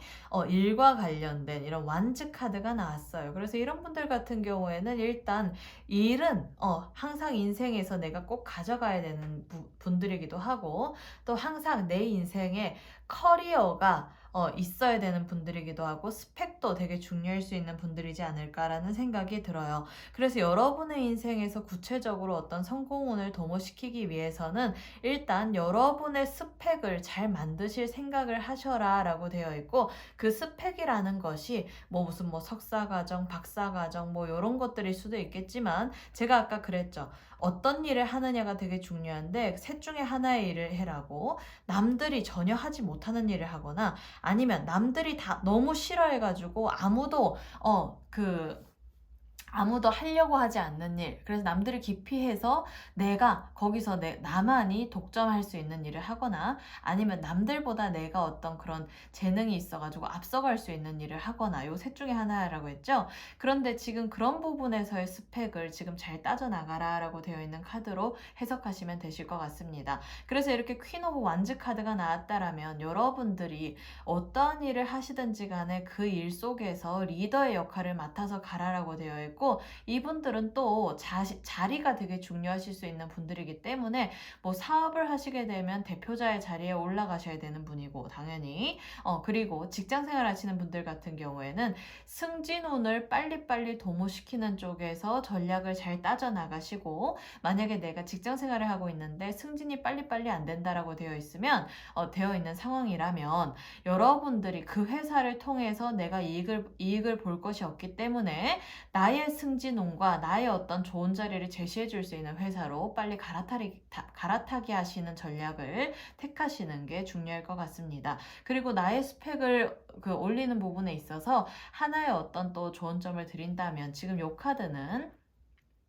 일과 관련된 이런 완즈 카드가 나왔어요. 그래서 이런 분들 같은 경우에는 일단 일은 항상 인생에서 내가 꼭 가져가야 되는 분들이기도 하고, 또 항상 내 인생에 커리어가 있어야 되는 분들이기도 하고, 스펙도 되게 중요할 수 있는 분들이지 않을까라는 생각이 들어요. 그래서 여러분의 인생에서 구체적으로 어떤 성공운을 도모시키기 위해서는 일단 여러분의 스펙을 잘 만드실 생각을 하셔라 라고 되어 있고, 그 스펙이라는 것이 무슨 석사과정, 박사과정 이런 것들일 수도 있겠지만, 제가 아까 그랬죠. 어떤 일을 하느냐가 되게 중요한데, 셋 중에 하나의 일을 해라고, 남들이 전혀 하지 못하는 일을 하거나, 아니면 남들이 다 너무 싫어해가지고 아무도 하려고 하지 않는 일, 그래서 남들을 기피해서 내가 거기서 나만이 독점할 수 있는 일을 하거나, 아니면 남들보다 내가 어떤 그런 재능이 있어가지고 앞서갈 수 있는 일을 하거나, 요 셋 중에 하나라고 했죠. 그런데 지금 그런 부분에서의 스펙을 지금 잘 따져나가라 라고 되어 있는 카드로 해석하시면 되실 것 같습니다. 그래서 이렇게 퀸 오브 완즈 카드가 나왔다라면, 여러분들이 어떠한 일을 하시든지 간에 그 일 속에서 리더의 역할을 맡아서 가라라고 되어 있고, 이분들은 또 자리가 되게 중요하실 수 있는 분들이기 때문에, 사업을 하시게 되면 대표자의 자리에 올라가셔야 되는 분이고, 당연히 그리고 직장생활 하시는 분들 같은 경우에는 승진운을 빨리빨리 도모시키는 쪽에서 전략을 잘 따져나가시고, 만약에 내가 직장생활을 하고 있는데 승진이 빨리빨리 안 된다라고 되어 있으면 되어 있는 상황이라면, 여러분들이 그 회사를 통해서 내가 이익을 볼 것이 없기 때문에 나의 승진운과 나의 어떤 좋은 자리를 제시해 줄 수 있는 회사로 빨리 갈아타기 하시는 전략을 택하시는 게 중요할 것 같습니다. 그리고 나의 스펙을 올리는 부분에 있어서 하나의 어떤 또 좋은 점을 드린다면, 지금 요 카드는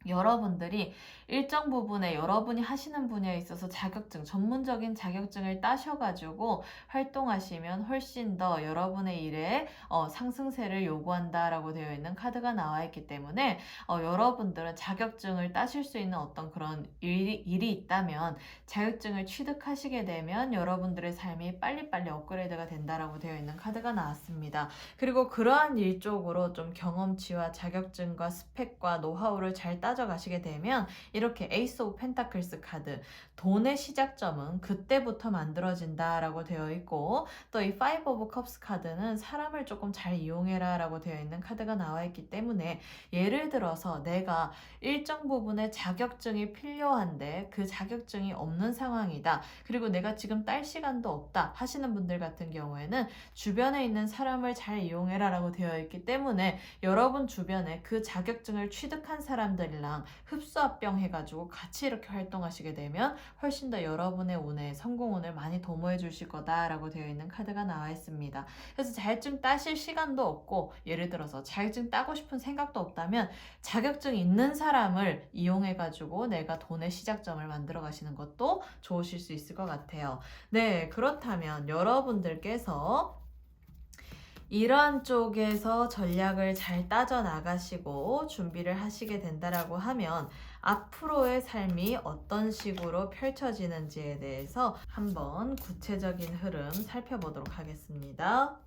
여러분들이 일정 부분에 여러분이 하시는 분야에 있어서 전문적인 자격증을 따셔가지고 활동하시면 훨씬 더 여러분의 일에 상승세를 요구한다라고 되어 있는 카드가 나와 있기 때문에, 여러분들은 자격증을 따실 수 있는 어떤 그런 일이 있다면, 자격증을 취득하시게 되면 여러분들의 삶이 빨리빨리 업그레이드가 된다라고 되어 있는 카드가 나왔습니다. 그리고 그러한 일 쪽으로 좀 경험치와 자격증과 스펙과 노하우를 잘 따져가시게 되면, 이렇게 에이스 오브 펜타클스 카드, 돈의 시작점은 그때부터 만들어진다 라고 되어 있고, 또 이 파이브 오브 컵스 카드는 사람을 조금 잘 이용해라 라고 되어 있는 카드가 나와 있기 때문에, 예를 들어서 내가 일정 부분의 자격증이 필요한데 그 자격증이 없는 상황이다, 그리고 내가 지금 딸 시간도 없다 하시는 분들 같은 경우에는 주변에 있는 사람을 잘 이용해라 라고 되어 있기 때문에, 여러분 주변에 그 자격증을 취득한 사람들이랑 흡수합병 해가지고 같이 이렇게 활동하시게 되면 훨씬 더 여러분의 운에, 성공운을 많이 도모해 주실 거다라고 되어 있는 카드가 나와 있습니다. 그래서 자격증 따실 시간도 없고, 예를 들어서 자격증 따고 싶은 생각도 없다면 자격증 있는 사람을 이용해가지고 내가 돈의 시작점을 만들어 가시는 것도 좋으실 수 있을 것 같아요. 네, 그렇다면 여러분들께서 이러한 쪽에서 전략을 잘 따져나가시고 준비를 하시게 된다라고 하면, 앞으로의 삶이 어떤 식으로 펼쳐지는지에 대해서 한번 구체적인 흐름 살펴보도록 하겠습니다.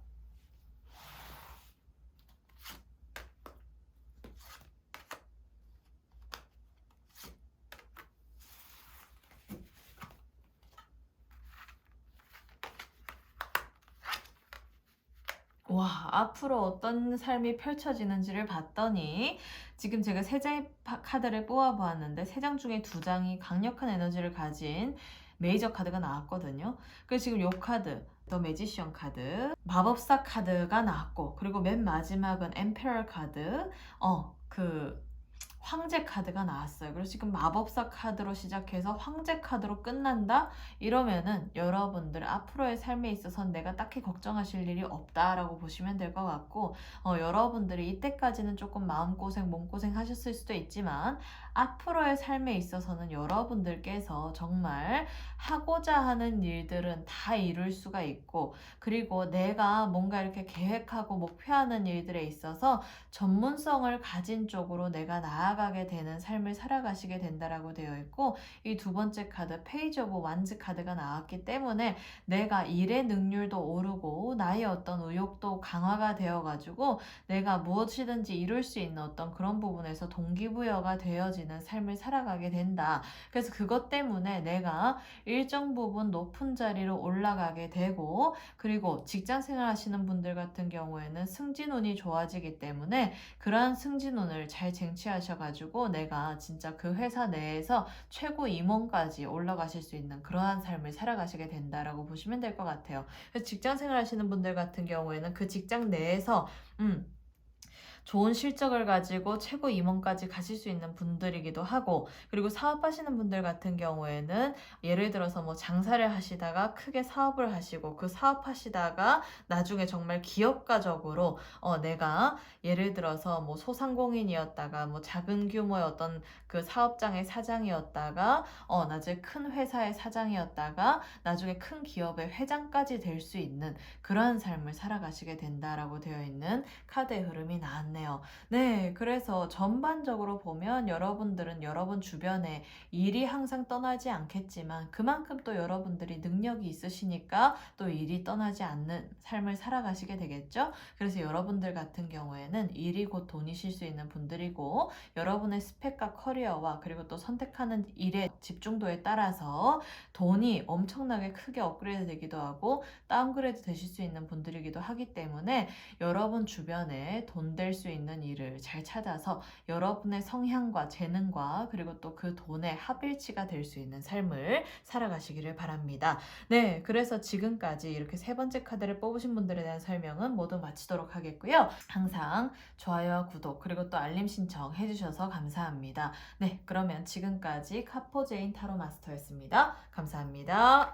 와, 앞으로 어떤 삶이 펼쳐지는지를 봤더니, 지금 제가 3장의 카드를 뽑아보았는데 3장 중에 2장이 강력한 에너지를 가진 메이저 카드가 나왔거든요. 그래서 지금 요 카드, 더 매지션 카드, 마법사 카드가 나왔고, 그리고 맨 마지막은 엠페럴 카드, 황제 카드가 나왔어요. 그래서 지금 마법사 카드로 시작해서 황제 카드로 끝난다? 이러면은 여러분들 앞으로의 삶에 있어서 내가 딱히 걱정하실 일이 없다라고 보시면 될 것 같고, 여러분들이 이때까지는 조금 마음고생, 몸고생 하셨을 수도 있지만 앞으로의 삶에 있어서는 여러분들께서 정말 하고자 하는 일들은 다 이룰 수가 있고, 그리고 내가 뭔가 이렇게 계획하고 목표하는 일들에 있어서 전문성을 가진 쪽으로 내가 나아가게 되는 삶을 살아가시게 된다라고 되어 있고, 이 두 번째 카드 페이지 오브 완즈 카드가 나왔기 때문에 내가 일의 능률도 오르고 나의 어떤 의욕도 강화가 되어 가지고 내가 무엇이든지 이룰 수 있는 어떤 그런 부분에서 동기부여가 되어지는 삶을 살아가게 된다. 그래서 그것 때문에 내가 일정 부분 높은 자리로 올라가게 되고, 그리고 직장 생활 하시는 분들 같은 경우에는 승진운이 좋아지기 때문에 그러한 승진운을 잘 쟁취하셔가지고 내가 진짜 그 회사 내에서 최고 임원까지 올라가실 수 있는 그러한 삶을 살아가시게 된다라고 보시면 될 것 같아요. 그래서 직장 생활 하시는 분들 같은 경우에는 그 직장 내에서 좋은 실적을 가지고 최고 임원까지 가실 수 있는 분들이기도 하고, 그리고 사업하시는 분들 같은 경우에는 예를 들어서 뭐 장사를 하시다가 크게 사업을 하시고 그 사업하시다가 나중에 정말 기업가적으로 내가 예를 들어서 뭐 소상공인이었다가 뭐 작은 규모의 어떤 그 사업장의 사장이었다가 나중에 큰 회사의 사장이었다가 나중에 큰 기업의 회장까지 될 수 있는 그러한 삶을 살아가시게 된다라고 되어 있는 카드의 흐름이 나왔네요. 네, 그래서 전반적으로 보면 여러분들은 여러분 주변에 일이 항상 떠나지 않겠지만 그만큼 또 여러분들이 능력이 있으시니까 또 일이 떠나지 않는 삶을 살아가시게 되겠죠. 그래서 여러분들 같은 경우에는 일이 곧 돈이실 수 있는 분들이고, 여러분의 스펙과 커리어와 그리고 또 선택하는 일의 집중도에 따라서 돈이 엄청나게 크게 업그레이드 되기도 하고 다운그레이드 되실 수 있는 분들이기도 하기 때문에 여러분 주변에 돈 될 수 있는 일을 잘 찾아서 여러분의 성향과 재능과 그리고 또 그 돈의 합일치가 될 수 있는 삶을 살아가시기를 바랍니다. 네, 그래서 지금까지 이렇게 세 번째 카드를 뽑으신 분들에 대한 설명은 모두 마치도록 하겠고요. 항상 좋아요와 구독 그리고 또 알림 신청 해주셔서 감사합니다. 네, 그러면 지금까지 카포제인 타로 마스터였습니다. 감사합니다.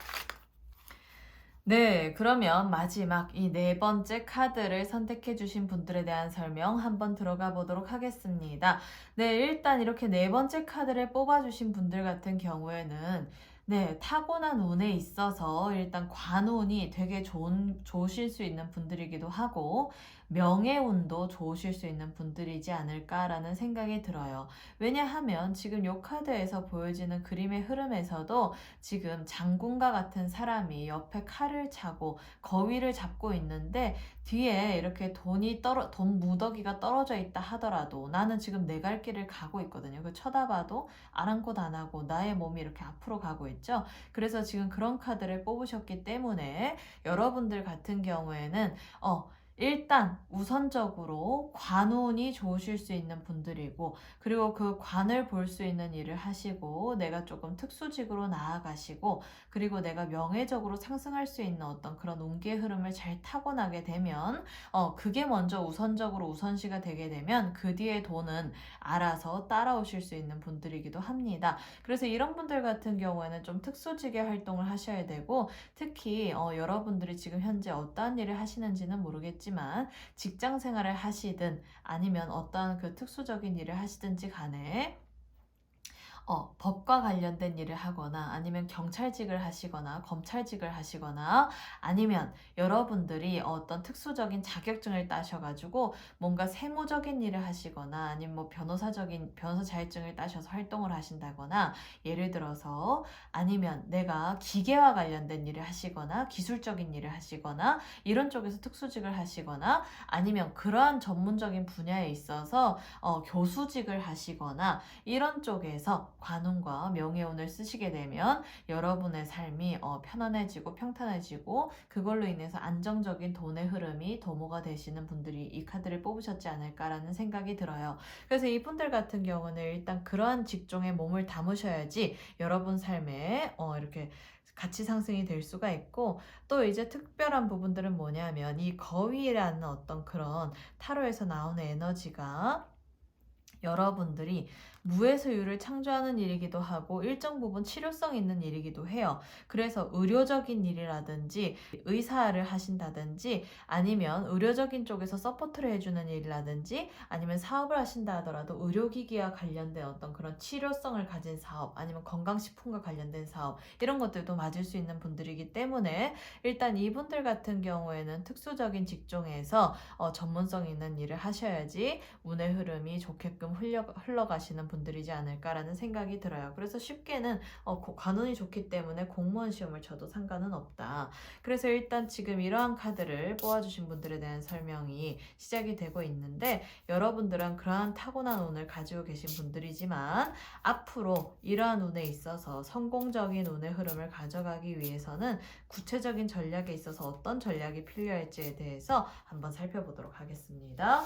네, 그러면 마지막 이 네 번째 카드를 선택해 주신 분들에 대한 설명 한번 들어가 보도록 하겠습니다. 네, 일단 이렇게 네 번째 카드를 뽑아 주신 분들 같은 경우에는 네, 타고난 운에 있어서 일단 관운이 되게 좋으실 수 있는 분들이기도 하고 명예운도 좋으실 수 있는 분들이지 않을까라는 생각이 들어요. 왜냐하면 지금 이 카드에서 보여지는 그림의 흐름에서도 지금 장군과 같은 사람이 옆에 칼을 차고 거위를 잡고 있는데 뒤에 이렇게 돈 무더기가 떨어져 있다 하더라도 나는 지금 내 갈 길을 가고 있거든요. 그 쳐다봐도 아랑곳 안 하고 나의 몸이 이렇게 앞으로 가고 있죠. 그래서 지금 그런 카드를 뽑으셨기 때문에 여러분들 같은 경우에는 일단 우선적으로 관운이 좋으실 수 있는 분들이고, 그리고 그 관을 볼 수 있는 일을 하시고 내가 조금 특수직으로 나아가시고 그리고 내가 명예적으로 상승할 수 있는 어떤 그런 운기의 흐름을 잘 타고나게 되면 그게 먼저 우선적으로 우선시가 되게 되면 그 뒤에 돈은 알아서 따라오실 수 있는 분들이기도 합니다. 그래서 이런 분들 같은 경우에는 좀 특수직의 활동을 하셔야 되고, 특히 여러분들이 지금 현재 어떠한 일을 하시는지는 모르겠지만 직장 생활을 하시든 아니면 어떠한 그 특수적인 일을 하시든지 간에 법과 관련된 일을 하거나 아니면 경찰직을 하시거나 검찰직을 하시거나 아니면 여러분들이 어떤 특수적인 자격증을 따셔가지고 뭔가 세무적인 일을 하시거나 아니면 뭐 변호사 자격증을 따셔서 활동을 하신다거나, 예를 들어서 아니면 내가 기계와 관련된 일을 하시거나 기술적인 일을 하시거나 이런 쪽에서 특수직을 하시거나 아니면 그러한 전문적인 분야에 있어서 교수직을 하시거나 이런 쪽에서 관운과 명예운을 쓰시게 되면 여러분의 삶이 편안해지고 평탄해지고 그걸로 인해서 안정적인 돈의 흐름이 도모가 되시는 분들이 이 카드를 뽑으셨지 않을까라는 생각이 들어요. 그래서 이분들 같은 경우는 일단 그러한 직종에 몸을 담으셔야지 여러분 삶에 이렇게 가치 상승이 될 수가 있고, 또 이제 특별한 부분들은 뭐냐면 이 거위라는 어떤 그런 타로에서 나오는 에너지가 여러분들이 무에서 유를 창조하는 일이기도 하고 일정 부분 치료성 있는 일이기도 해요. 그래서 의료적인 일이라든지 의사를 하신다든지 아니면 의료적인 쪽에서 서포트를 해주는 일이라든지 아니면 사업을 하신다 하더라도 의료기기와 관련된 어떤 그런 치료성을 가진 사업 아니면 건강식품과 관련된 사업 이런 것들도 맞을 수 있는 분들이기 때문에 일단 이분들 같은 경우에는 특수적인 직종에서 전문성 있는 일을 하셔야지 운의 흐름이 좋게끔 흘러가시는 분들이지 않을까라는 생각이 들어요. 그래서 쉽게는 관운이 좋기 때문에 공무원 시험을 쳐도 상관은 없다. 그래서 일단 지금 이러한 카드를 뽑아주신 분들에 대한 설명이 시작이 되고 있는데 여러분들은 그러한 타고난 운을 가지고 계신 분들이지만 앞으로 이러한 운에 있어서 성공적인 운의 흐름을 가져가기 위해서는 구체적인 전략에 있어서 어떤 전략이 필요할지에 대해서 한번 살펴보도록 하겠습니다.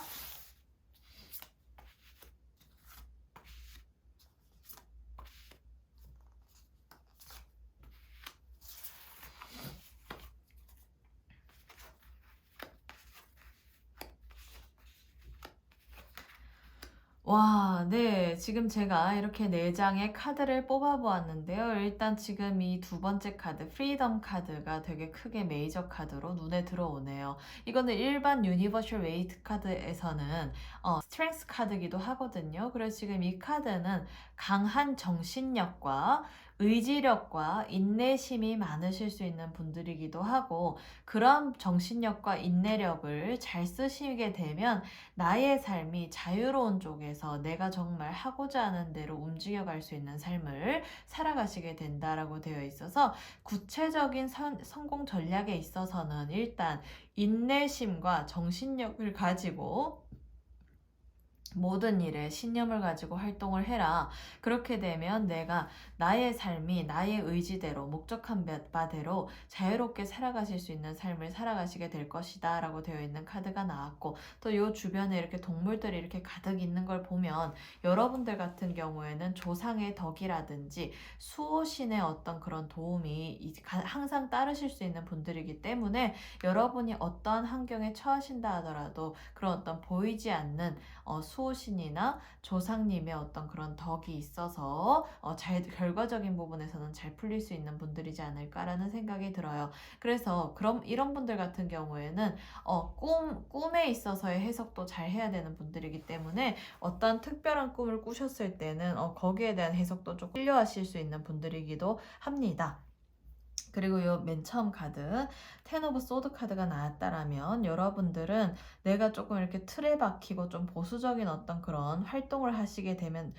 와, 네. 지금 제가 이렇게 4장의 카드를 뽑아보았는데요. 일단 지금 이 두 번째 카드, 프리덤 카드가 되게 크게 메이저 카드로 눈에 들어오네요. 이거는 일반 유니버셜 웨이트 카드에서는 스트렝스 카드기도 하거든요. 그래서 지금 이 카드는 강한 정신력과 의지력과 인내심이 많으실 수 있는 분들이기도 하고 그런 정신력과 인내력을 잘 쓰시게 되면 나의 삶이 자유로운 쪽에서 내가 정말 하고자 하는 대로 움직여갈 수 있는 삶을 살아가시게 된다라고 되어 있어서 구체적인 성공 전략에 있어서는 일단 인내심과 정신력을 가지고 모든 일에 신념을 가지고 활동을 해라. 그렇게 되면 내가 나의 삶이 나의 의지대로 목적한 바대로 자유롭게 살아가실 수 있는 삶을 살아가시게 될 것이다 라고 되어 있는 카드가 나왔고 또 이 주변에 이렇게 동물들이 이렇게 가득 있는 걸 보면 여러분들 같은 경우에는 조상의 덕이라든지 수호신의 어떤 그런 도움이 항상 따르실 수 있는 분들이기 때문에 여러분이 어떠한 환경에 처하신다 하더라도 그런 어떤 보이지 않는 수호신이나 조상님의 어떤 그런 덕이 있어서 결과적인 부분에서는 잘 풀릴 수 있는 분들이지 않을까라는 생각이 들어요. 그래서 그럼 이런 분들 같은 경우에는 꿈에 있어서의 해석도 잘 해야 되는 분들이기 때문에 어떤 특별한 꿈을 꾸셨을 때는 거기에 대한 해석도 좀 필요하실 수 있는 분들이기도 합니다. 그리고 요 맨 처음 카드 텐 오브 소드 카드가 나왔다라면 여러분들은 내가 조금 이렇게 틀에 박히고 좀 보수적인 어떤 그런 활동을 하시게 되면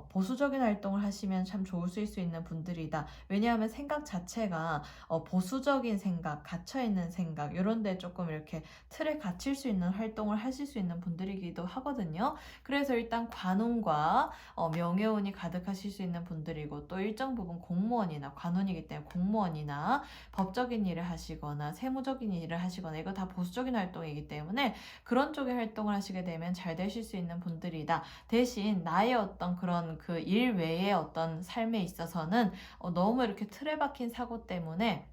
보수적인 활동을 하시면 참 좋을 수 있는 분들이다. 왜냐하면 생각 자체가 보수적인 생각, 갇혀있는 생각 이런 데 조금 이렇게 틀에 갇힐 수 있는 활동을 하실 수 있는 분들이기도 하거든요. 그래서 일단 관운과 명예운이 가득하실 수 있는 분들이고 또 일정 부분 공무원이나 관운이기 때문에 공무원이나 법적인 일을 하시거나 세무적인 일을 하시거나 이거 다 보수적인 활동이기 때문에 그런 쪽의 활동을 하시게 되면 잘 되실 수 있는 분들이다. 대신 나의 어떤 그런 그 일 외의 어떤 삶에 있어서는 너무 이렇게 틀에 박힌 사고 때문에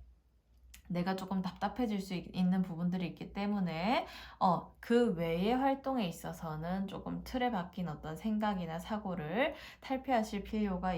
내가 조금 답답해질 수 있는 부분들이 있기 때문에 그 외의 활동에 있어서는 조금 틀에 박힌 어떤 생각이나 사고를 탈피하실 필요가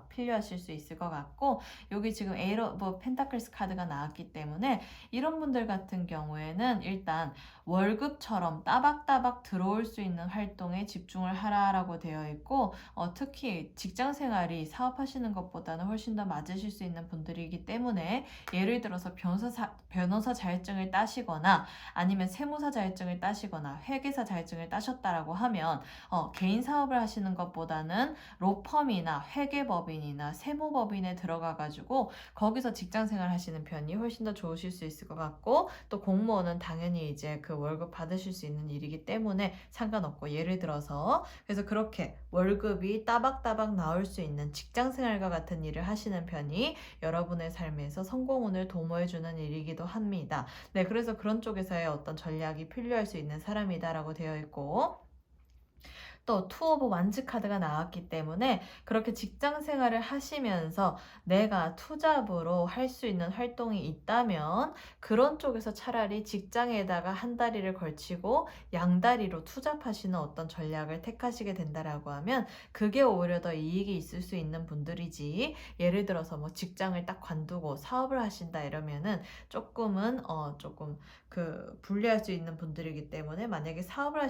필요하실 수 있을 것 같고 여기 지금 에이러 오브 펜타클스 카드가 나왔기 때문에 이런 분들 같은 경우에는 일단 월급처럼 따박따박 들어올 수 있는 활동에 집중을 하라라고 되어 있고 특히 직장 생활이 사업하시는 것보다는 훨씬 더 맞으실 수 있는 분들이기 때문에 예를 들어서 변호사 자격증을 따시거나 아니면 세무사 자격증을 따시거나 회계사 자격증을 따셨다라고 하면 개인 사업을 하시는 것보다는 로펌이나 회계법인이나 세무법인에 들어가가지고 거기서 직장 생활 하시는 편이 훨씬 더 좋으실 수 있을 것 같고 또 공무원은 당연히 이제 그 월급 받으실 수 있는 일이기 때문에 상관없고 예를 들어서 그래서 그렇게 월급이 따박따박 나올 수 있는 직장 생활과 같은 일을 하시는 편이 여러분의 삶에서 성공운을 도모해주는 일이기도 합니다. 네, 그래서 그런 쪽에서의 어떤 전략이 필요할 수 있는 사람이다라고 되어 있고 또 투 오브 완즈 카드가 나왔기 때문에 그렇게 직장 생활을 하시면서 내가 투잡으로 할 수 있는 활동이 있다면 그런 쪽에서 차라리 직장에다가 한 다리를 걸치고 양다리로 투잡하시는 어떤 전략을 택하시게 된다라고 하면 그게 오히려 더 이익이 있을 수 있는 분들이지, 예를 들어서 뭐 직장을 딱 관두고 사업을 하신다 이러면은 조금은 조금 불리할 수 있는 분들이기 때문에, 만약에 사업을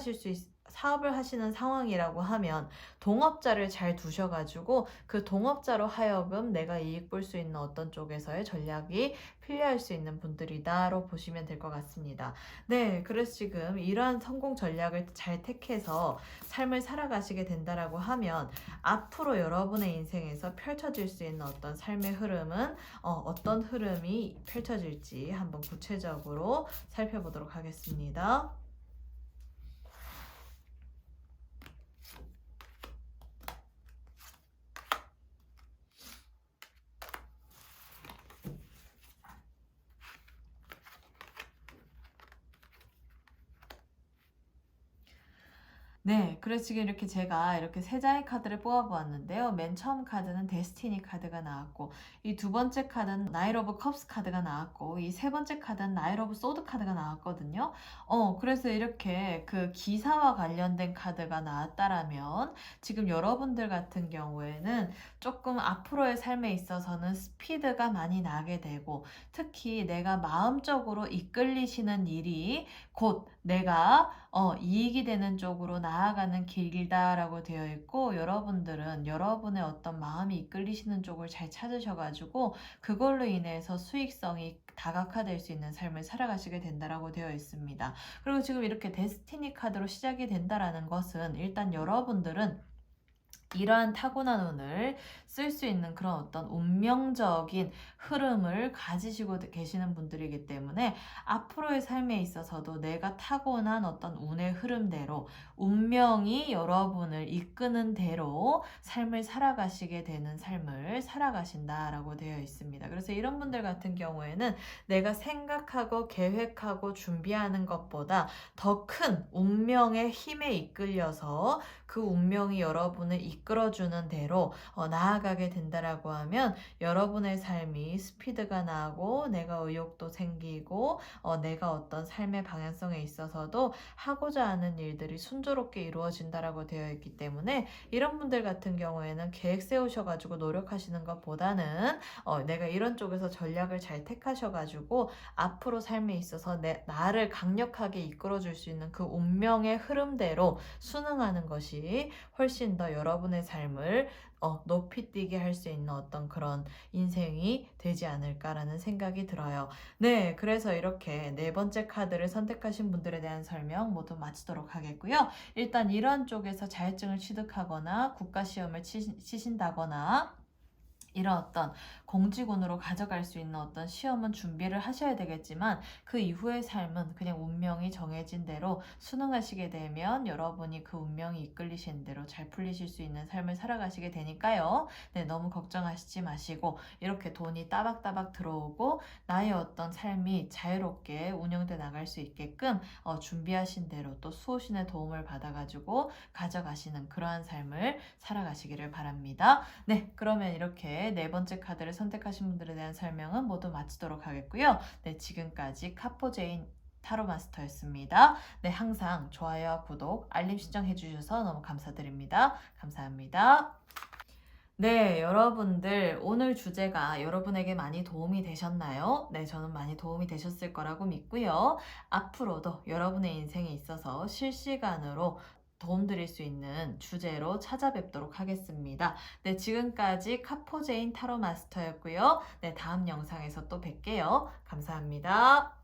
하시는 상황이라고 하면 동업자를 잘 두셔가지고 그 동업자로 하여금 내가 이익 볼 수 있는 어떤 쪽에서의 전략이 필요할 수 있는 분들이다로 보시면 될 것 같습니다. 네, 그래서 지금 이러한 성공 전략을 잘 택해서 삶을 살아가시게 된다라고 하면 앞으로 여러분의 인생에서 펼쳐질 수 있는 어떤 삶의 흐름은 어떤 흐름이 펼쳐질지 한번 구체적으로 살펴보도록 하겠습니다. 네, 그래서 지금 이렇게 제가 이렇게 세 장의 카드를 뽑아보았는데요. 맨 처음 카드는 데스티니 카드가 나왔고, 이 두 번째 카드는 나이트 오브 컵스 카드가 나왔고, 이 세 번째 카드는 나이트 오브 소드 카드가 나왔거든요. 그래서 이렇게 그 기사와 관련된 카드가 나왔다라면 지금 여러분들 같은 경우에는 조금 앞으로의 삶에 있어서는 스피드가 많이 나게 되고, 특히 내가 마음적으로 이끌리시는 일이 곧 내가 이익이 되는 쪽으로 나아가는 길이다라고 되어 있고, 여러분들은 여러분의 어떤 마음이 이끌리시는 쪽을 잘 찾으셔가지고 그걸로 인해서 수익성이 다각화될 수 있는 삶을 살아가시게 된다라고 되어 있습니다. 그리고 지금 이렇게 데스티니 카드로 시작이 된다라는 것은 일단 여러분들은 이러한 타고난 운을 쓸 수 있는 그런 어떤 운명적인 흐름을 가지시고 계시는 분들이기 때문에 앞으로의 삶에 있어서도 내가 타고난 어떤 운의 흐름대로 운명이 여러분을 이끄는 대로 삶을 살아가시게 되는 삶을 살아가신다라고 되어 있습니다. 그래서 이런 분들 같은 경우에는 내가 생각하고 계획하고 준비하는 것보다 더 큰 운명의 힘에 이끌려서 그 운명이 여러분을 이끌어주는 대로 나아가게 된다라고 하면 여러분의 삶이 스피드가 나고 내가 의욕도 생기고 내가 어떤 삶의 방향성에 있어서도 하고자 하는 일들이 순조롭게 이루어진다라고 되어 있기 때문에, 이런 분들 같은 경우에는 계획 세우셔가지고 노력하시는 것보다는 내가 이런 쪽에서 전략을 잘 택하셔가지고 앞으로 삶에 있어서 나를 강력하게 이끌어줄 수 있는 그 운명의 흐름대로 순응하는 것이 훨씬 더 여러분의 삶을 높이 뛰게 할 수 있는 어떤 그런 인생이 되지 않을까라는 생각이 들어요. 네, 그래서 이렇게 네 번째 카드를 선택하신 분들에 대한 설명 모두 마치도록 하겠고요. 일단 이런 쪽에서 자격증을 취득하거나 국가시험을 치신다거나 이런 어떤 공직운으로 가져갈 수 있는 어떤 시험은 준비를 하셔야 되겠지만, 그 이후의 삶은 그냥 운명이 정해진 대로 순응하시게 되면 여러분이 그 운명이 이끌리신 대로 잘 풀리실 수 있는 삶을 살아가시게 되니까요. 네, 너무 걱정하시지 마시고 이렇게 돈이 따박따박 들어오고 나의 어떤 삶이 자유롭게 운영돼 나갈 수 있게끔 준비하신 대로 또 수호신의 도움을 받아가지고 가져가시는 그러한 삶을 살아가시기를 바랍니다. 네, 그러면 이렇게 네 번째 카드를 선택하신 분들에 대한 설명은 모두 마치도록 하겠고요. 네, 지금까지 카포제인 타로 마스터였습니다. 네, 항상 좋아요와 구독, 알림 신청해 주셔서 너무 감사드립니다. 감사합니다. 네, 여러분들 오늘 주제가 여러분에게 많이 도움이 되셨나요? 네, 저는 많이 도움이 되셨을 거라고 믿고요. 앞으로도 여러분의 인생에 있어서 실시간으로 도움드릴 수 있는 주제로 찾아뵙도록 하겠습니다. 네, 지금까지 카포제인 타로 마스터였고요. 네, 다음 영상에서 또 뵐게요. 감사합니다.